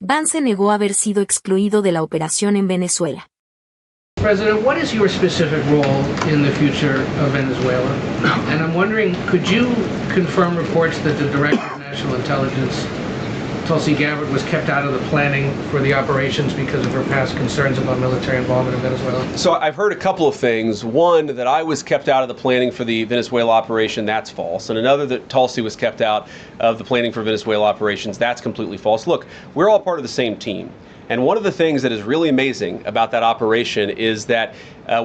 Vance negó haber sido excluido de la operación en Venezuela. President, what is your specific role in the future of Venezuela? And I'm wondering, could you confirm reports that the Director of National Intelligence, Tulsi Gabbard, was kept out of the planning for the operations because of her past concerns about military involvement in Venezuela? So I've heard a couple of things. One, that I was kept out of the planning for the Venezuela operation, that's false. And another, that Tulsi was kept out of the planning for Venezuela operations, that's completely false. Look, we're all part of the same team. And one of the things that is really amazing about that operation is that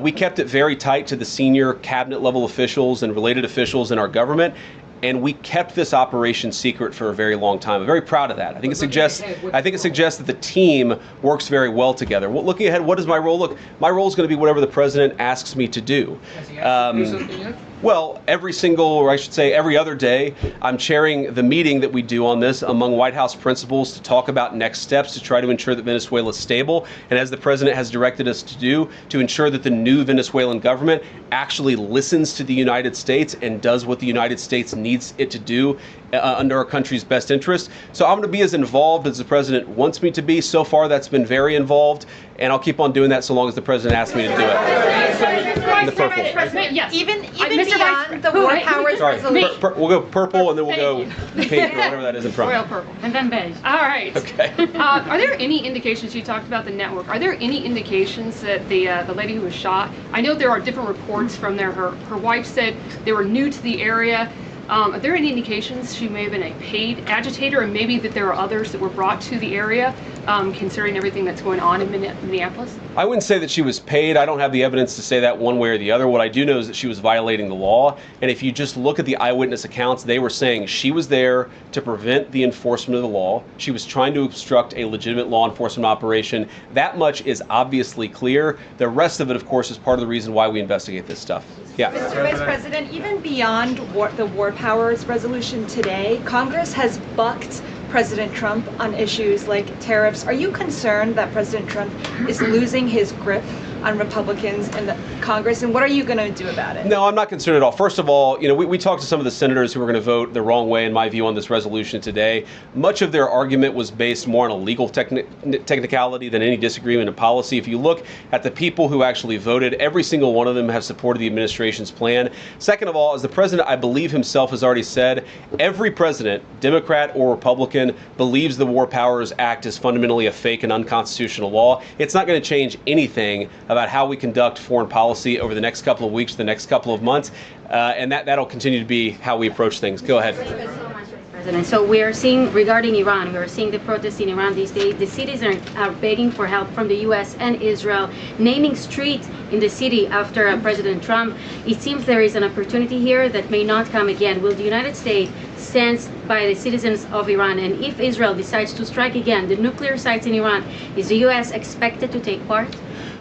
we kept it very tight to the senior cabinet level officials and related officials in our government. And we kept this operation secret for a very long time. I'm very proud of that. I think it suggests that the team works very well together. Well, looking ahead, what is my role? Look, my role is going to be whatever the president asks me to do. Has he asked you to do something yet? Well, every other day, I'm chairing the meeting that we do on this among White House principals to talk about next steps to try to ensure that Venezuela is stable. And as the president has directed us to do, to ensure that the new Venezuelan government actually listens to the United States and does what the United States needs it to do under our country's best interest. So I'm going to be as involved as the president wants me to be. So far, that's been very involved, and I'll keep on doing that so long as the president asks me to do it. The purple. Yes. Even beyond the war powers resolution. We'll go purple, and then we'll go pink or whatever that is in front. Royal purple. And then beige. All right. Okay. Are there any indications, you talked about the network, are there any indications that the lady who was shot, I know there are different reports from there, her wife said they were new to the area. Are there any indications she may have been a paid agitator, and maybe that there are others that were brought to the area, considering everything that's going on in Minneapolis? I wouldn't say that she was paid. I don't have the evidence to say that one way or the other. What I do know is that she was violating the law. And if you just look at the eyewitness accounts, they were saying she was there to prevent the enforcement of the law. She was trying to obstruct a legitimate law enforcement operation. That much is obviously clear. The rest of it, of course, is part of the reason why we investigate this stuff. Yeah. Mr. Vice President, even beyond the war powers resolution today, Congress has bucked President Trump on issues like tariffs. Are you concerned that President Trump is losing his grip on Republicans in the Congress, and what are you going to do about it? No, I'm not concerned at all. First of all, we talked to some of the senators who were going to vote the wrong way, in my view, on this resolution today. Much of their argument was based more on a legal technicality than any disagreement in policy. If you look at the people who actually voted, every single one of them have supported the administration's plan. Second of all, as the president, I believe himself, has already said, every president, Democrat or Republican, believes the War Powers Act is fundamentally a fake and unconstitutional law. It's not going to change anything about how we conduct foreign policy over the next couple of weeks, the next couple of months, and that'll continue to be how we approach things. Go ahead. Thank you so much, President. So we are seeing, regarding Iran, we are seeing the protests in Iran these days. The cities are begging for help from the U.S. and Israel, naming streets in the city after President Trump. It seems there is an opportunity here that may not come again. Will the United States stand by the citizens of Iran? And if Israel decides to strike again the nuclear sites in Iran, is the U.S. expected to take part?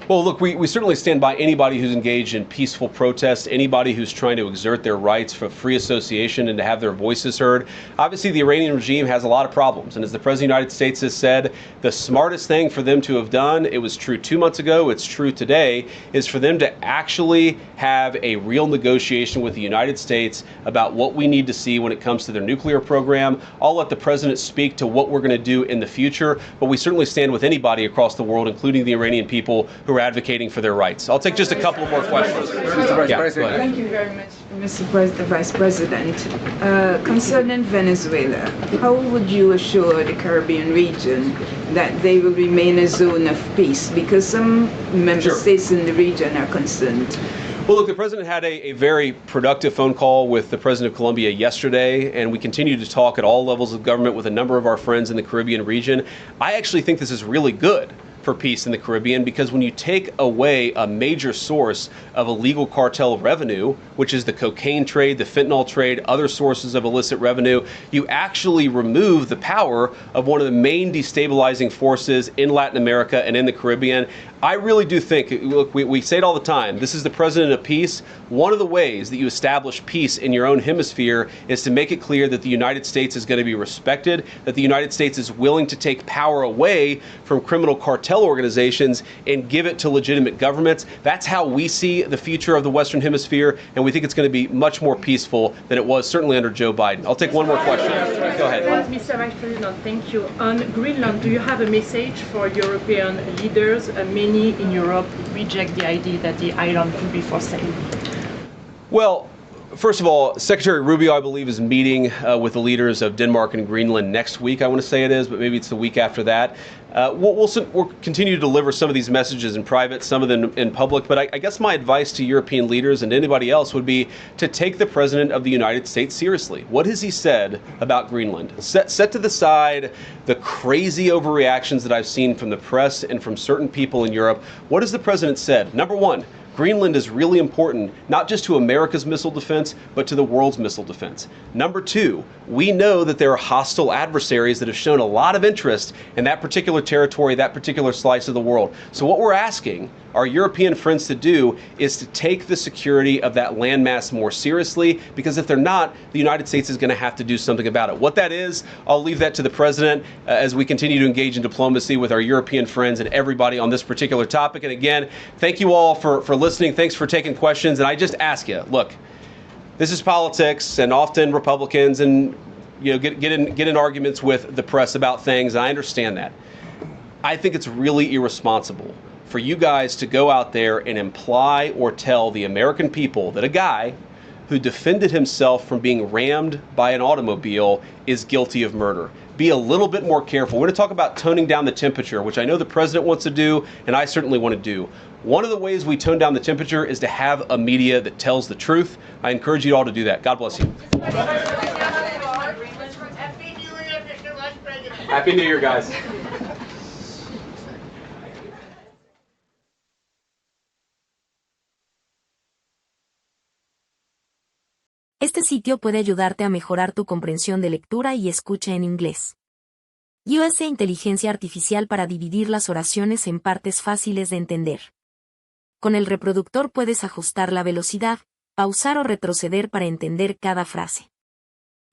Well, look, we certainly stand by anybody who's engaged in peaceful protest, anybody who's trying to exert their rights for free association and to have their voices heard. Obviously, the Iranian regime has a lot of problems. And as the President of the United States has said, the smartest thing for them to have done, it was true 2 months ago, it's true today, is for them to actually have a real negotiation with the United States about what we need to see when it comes to their nuclear program. I'll let the President speak to what we're going to do in the future, but we certainly stand with anybody across the world, including the Iranian people who are advocating for their rights. I'll take just a couple more questions. Thank you very much, Mr. Vice President. Concerning Venezuela, how would you assure the Caribbean region that they will remain a zone of peace? Because some member states in the region are concerned. Well, look, the president had a very productive phone call with the president of Colombia yesterday, and we continue to talk at all levels of government with a number of our friends in the Caribbean region. I actually think this is really good for peace in the Caribbean, because when you take away a major source of illegal cartel revenue, which is the cocaine trade, the fentanyl trade, other sources of illicit revenue, you actually remove the power of one of the main destabilizing forces in Latin America and in the Caribbean. I really do think, look, we say it all the time, this is the president of peace. One of the ways that you establish peace in your own hemisphere is to make it clear that the United States is going to be respected, that the United States is willing to take power away from criminal cartel organizations and give it to legitimate governments. That's how we see the future of the Western Hemisphere, and we think it's going to be much more peaceful than it was certainly under Joe Biden. I'll take one more question. Go ahead. Mr. Vice President, thank you. On Greenland, do you have a message for European leaders? Many in Europe reject the idea that the island could be for sale. Well, first of all, Secretary Rubio, I believe, is meeting with the leaders of Denmark and Greenland next week, I want to say it is, but maybe it's the week after that. We'll continue to deliver some of these messages in private, some of them in public, but I guess my advice to European leaders and anybody else would be to take the President of the United States seriously. What has he said about Greenland? Set to the side the crazy overreactions that I've seen from the press and from certain people in Europe. What has the President said? Number one, Greenland is really important, not just to America's missile defense, but to the world's missile defense. Number two, we know that there are hostile adversaries that have shown a lot of interest in that particular territory, that particular slice of the world. So what we're asking our European friends to do is to take the security of that landmass more seriously, because if they're not, the United States is going to have to do something about it. What that is, I'll leave that to the President as we continue to engage in diplomacy with our European friends and everybody on this particular topic. And again, thank you all for listening. Thanks for taking questions. And I just ask you, look, this is politics, and often Republicans and get in arguments with the press about things. And I understand that. I think it's really irresponsible for you guys to go out there and imply or tell the American people that a guy who defended himself from being rammed by an automobile is guilty of murder. Be a little bit more careful. We're going to talk about toning down the temperature, which I know the President wants to do, and I certainly want to do. One of the ways we tone down the temperature is to have a media that tells the truth. I encourage you all to do that. God bless you. Happy New Year, guys. Este sitio puede ayudarte a mejorar tu comprensión de lectura y escucha en inglés. USA Inteligencia Artificial para dividir las oraciones en partes fáciles de entender. Con el reproductor puedes ajustar la velocidad, pausar o retroceder para entender cada frase.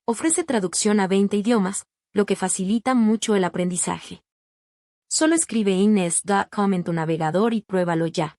Ofrece traducción a 20 idiomas, lo que facilita mucho el aprendizaje. Solo escribe inglés.com en tu navegador y pruébalo ya.